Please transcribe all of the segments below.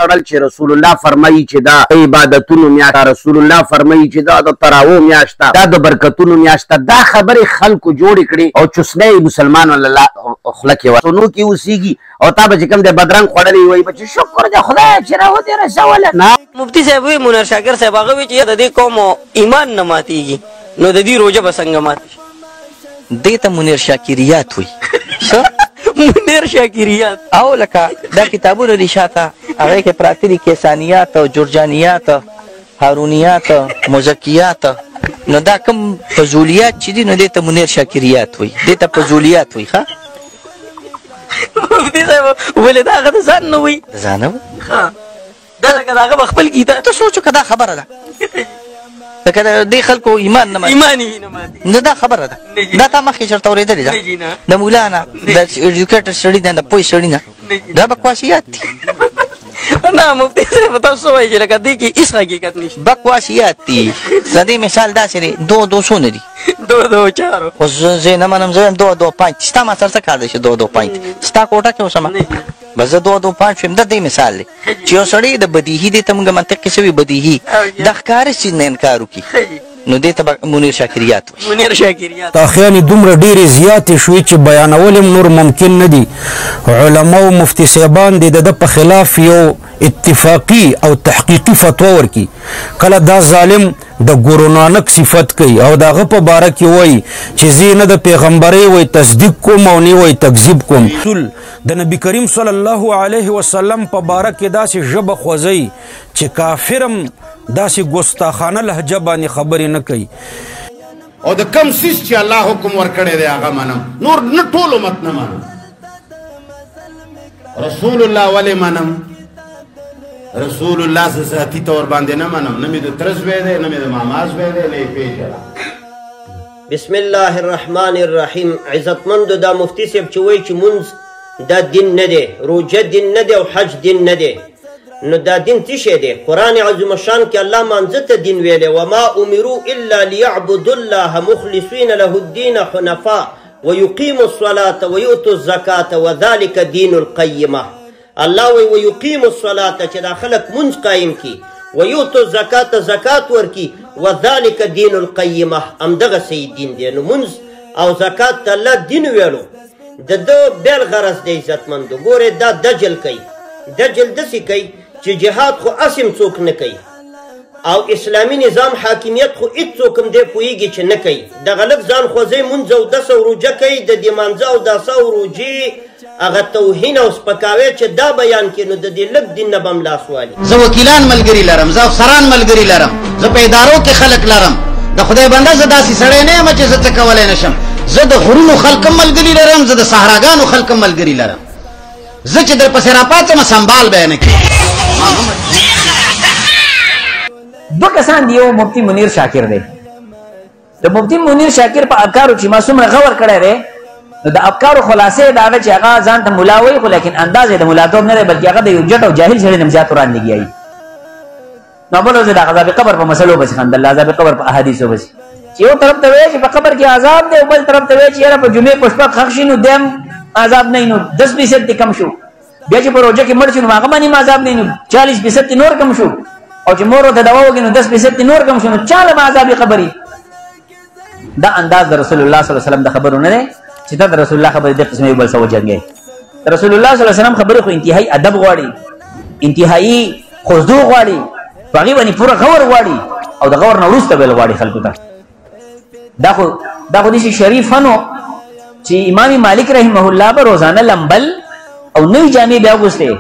تړل چې رسول الله فرمایي چې دا عبادتونو میاشت، رسول الله فرمایي چې دا د تراویح میاشت ده، دا د برکتونو میاشت ده. دا خبرې خلکو جوړې کړي او چوسنی مسلمان الله خوله کې ورسونو کې اوسېږي او تا به چې کوم دی بدرنګ خوړلی وایي به چې شکر دی خدایه چې راودې رسوله. نه مفتي صاحب وایي منیر شاکر صاحب هغه وایي چې د دې قوم ایمان نه ماتېږي نو د دې روژه به څنګه ماتې شي؟ دې ته منیر شاکریات وایي. منیر شاکریات او لکه دا کتابونه دي شاته هغې کې پراته دي کیسانیات او جرجانیات هارونیات مزکیات، نو دا کوم فضولیات چې دي نو دې ته منیر شاکریات وایي، دې ته فضولیات وایي. ښه مفتي صاحب ولې دا هغه د ځان نه وایي؟ د ځان نه وایي؟ دا لکه د هغه به خپل کتاب ته سوچ که دا خبره ده لکه د دې خلکو ایمان نه ایمان یې نه ماتې نو دا خبره ده. دا تا مخکې چېرته اورېدلې ده د مولا نه د ایډوکیټر سړي نه د پوه سړي نه؟ دا بکواسیات دي. نه مفتي صاحب تاسو وایي چې لکه دې کې هېڅ حقیقت نشته. بکواسیات دي. د دې مثال داسې دی دو څونه دي؟ دو چارو. خو زه نه منم، زه یم 2-2-5. ستا ما سره څه کار دی چې 2-2-5 ستا کوټه کې اوسمه بس زه 2-2-5 شوم. د دې مثال دی چې یو سړی د بدیهي دې ته موږ منطق کې شوي بدیهي د ښکاره چیز نه انکار وکړي نو دې ته به منیر شاکریات وایي. منیر شاکریات تاخیانې دومره ډېرې زیاتې شوې چې بیانول هم نور ممکن نه دي. علماو مفتي صاحبان دې د ده په خلاف یو اتفاقي او تحقیقي فتوا ورکي. کله دا ظالم د ګورو نانک صفت کوي او د هغه په باره کې وایي چې زه نه د پیغمبرۍ وایي تصدیق کوم او نه وایي تکذیب کوم. د نبي کریم صلی الله علیه وسلم په باره کې داسې ژبه خوځوي چې کافر هم داسې ګستاخانه لهجه باندې خبرې نه کوي. او د کم څیز چې الله حکم ورکړی دی هغه منم، نور نه ټول امت نه منم. رسول الله ولې منم؟ رسول الله ذاتي طور باندې نه منم، نه مې د تره زوی دی نه مې د ماما زوی دی نه یې پېژنم. بسم الله الرحمن الرحیم. عزتمندو دا مفتي صاحب چې وایي چې مونځ دا دین نه دی، روژه دین نه دی او حج دین نه دی، نو دا دین څه شی دی؟ قرآن عظیم الشان کې الله مانځه ته دین ویلی وما امروا الا لیعبدوا الله مخلصین له الدین حنفاء ویقیموا الصلاة ویؤتوا الزکاة وذلک دین القیمه. الله وی ویقیموا الصلاة چې دا خلک منځ قایم کي، ویؤتوا الزکاة زکات ورکي، وذلک دین القیمه همدغه صحیح دین دی. نو منځ او زکات ته الله دین ویلو د ده بیل غرض دی. عزتمندو ګورې دا دجل کوي، دجل داسې کوي چې جهاد خو اسم څوک نه کوي او اسلامي نظام حاکمیت خو هېڅ څوک هم دی پوهېږي چې نه کوي. دغه لږ ځان خوځی مونځ او 10 روژه کوي، د دې مانځه او 10 روژې هغه توهین او سپکاوی چې دا بیان کړي نو د دې لږ دین نه به هم لاس والي. زه وکیلان ملګري لرم، زه افسران ملګري لرم، زه په ادارو کې خلک لرم. د خدای بنده زه داسې سړی نه یم چې زه څه کولی نه شم. زه د غرونو خلک هم ملګري لرم، زه د صحراګانو خلک هم ملګري لرم. زه چې در پسې راپاڅم سنبال به یې نه کړي. دو کسان دی، یو مفتی منیر شاکر دی. د مفتی منیر شاکر په افکارو چې ما څومره غور کړی دی نو د افکارو خلاصې د هغه چې هغه ځان ته ملا وایي خو لیکن انداز یې د ملاتوب نه دی بلکې هغه د یو جټ او جاهل سړي نه هم زیات وړاندې لګیایي. نو بل ورځ د عذاب قبر په مسلو پسې خندل، عذاب قبر په احادیثو پسې چې یو طرف ته وایي چې په قبر کې عذاب دی او بل طرف ته وایي چې یاره په جمعې په شپه ښخ شي نو دیم عذاب نه نو 10% کم شو، بیا چې په روژه کې مړ شي نو هغه باندې عذاب نه نو 40% نور کم شو، او چې مور ورته دوا وکړي نو 10% نور کم شو، نو چاله به عذاب قبري. دا انداز د رسول الله صلی الله علیه وسلم د خبرو نه دی چې ته د رسول الله خبرې د قسمه بل څه وجنګې. رسول الله صلی الله علیه وسلم خبرې خو انتهایی ادب غواړي، انتهایی خضوع غواړي، په هغې باندې پوره غور غواړي او د غور نه وروسته ویل غواړي خلکو ته. دا خو داسې شریف نو چې امام مالک رحمه الله به روزانه لمبل او نوې جامې بیا اغوستې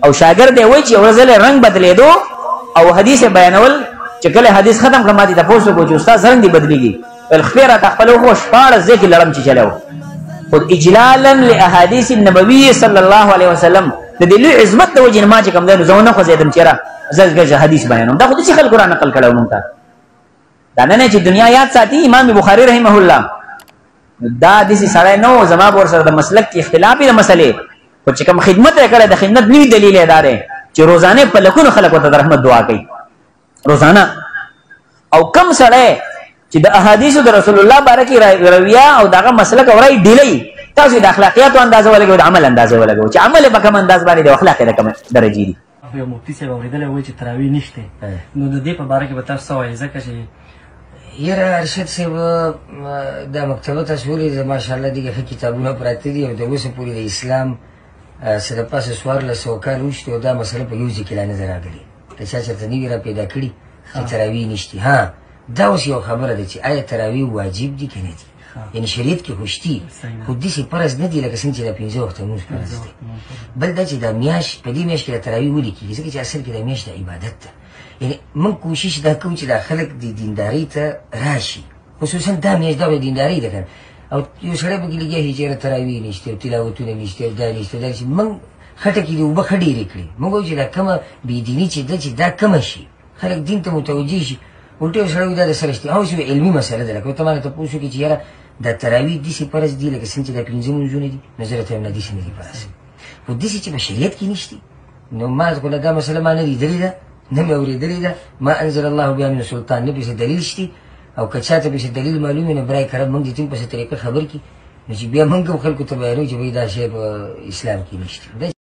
او شاګرد یې وایي چې یو ورځ رنګ بدلېدو او حدیث بیانول چې کله حدیث ختم کړه ما دې تپوس وکړو چې استاد رنګ دې بدلېږي ویل خپې راته خپله وخو 14 ځای کې لړم چې چلی و. خو اجلالا لاحادیث النبوي صلی الله علیه وسلم د دې لوی عظمت د وجې نه ما چې کوم دی نو زه ونه خوځېدم چې زه حدیث بیانوم. دا خو داسې خلکو را نقل کړی و مونږ ته، دا نه چې دنیا یاد ساتي. امام بخاري رحمه الله دا داسې سړی نه و، زما به ورسره د مسلک کې اختلاف وي د مسلې، خو چې کوم خدمت یې کړی د خدمت نوي دلیل یې دا دی چې روزانه په لکونو خلک ورته د رحمت دعا کوي روزانه. او کم سړی چې د احادیثو د رسول الله باره کې رویه او دغه مسلک او رای ډیلی تاسو د اخلاقیاتو اندازه ولګوئ، د عمل اندازه ولګوئ چې عمل په کوم انداز باندې د اخلاق د کوم درجې دي. یو مفتي صاحب اورېدلی وایي چې تراویح نشته نو د دې په باره کې به تاسو څه وایي ځکه چې یاره ارشد صاحب دا مکتبه تاسو ولیدل ماشاءالله دغه ښه کتابونه پراته دي او د اوسه پورې د اسلام څه د پاسه 1400 کال وشتې او دا مسله په یو ځای کې لا نه ده راغلې که چا چېرته نوي را پیدا کړي چې تراویح نشتي ها دا اوس یو خبره ده چې آیا تراویح واجب دي که نه دي یعنی شریعت کې خو شتي خو داسې فرض نه دي لکه څنګه چې دا 15 وخته لمونځ فرض دی بل دا چې دا میاشت په دې میاشت کې د تراویح ولې کېږي ځکه چې اصل کې دا میاشت د عبادت ده یعنی موږ کوشش دا کوو چې دا خلک د دیندارۍ ته راشي خصوصا دا میاشت دا د دیندارۍ ده که نه او یو سړی پکې لګیا شي چېرې تراویح نشته او تلاوتونه نشته او دا نشته دا نشته موږ خټه کې دې اوبه ښه ډېرې کړې موږ وایو چې دا کمه بېدیني چې ده چې دا کمه شي خلک دین ته متوجه شي الټه یو سړی وایي دا د سره شته اوس یو علمي مسله ده لکه ته مانه تپوس وکړې چې یاره دا تراویح داسې فرض دي لکه څنګه چې دا 15 لمونځونه دي نو زه راته وایم نه داسې نه دي فرض خو داسې چې په شریعت کې نشتي نو ما خو دا مسله ما نه لیدلې ده نه مې اورېدلې ده ما انزل الله بها من سلطان نه پسې دلیل شتي او که چاته پسې دلیل معلوم وي نو برای کرم موږ دې ټول پسې طریقه خبر کړي نو چې بیا موږ هم خلکو ته بیانوو چې وایي دا شی په اسلام کې نشته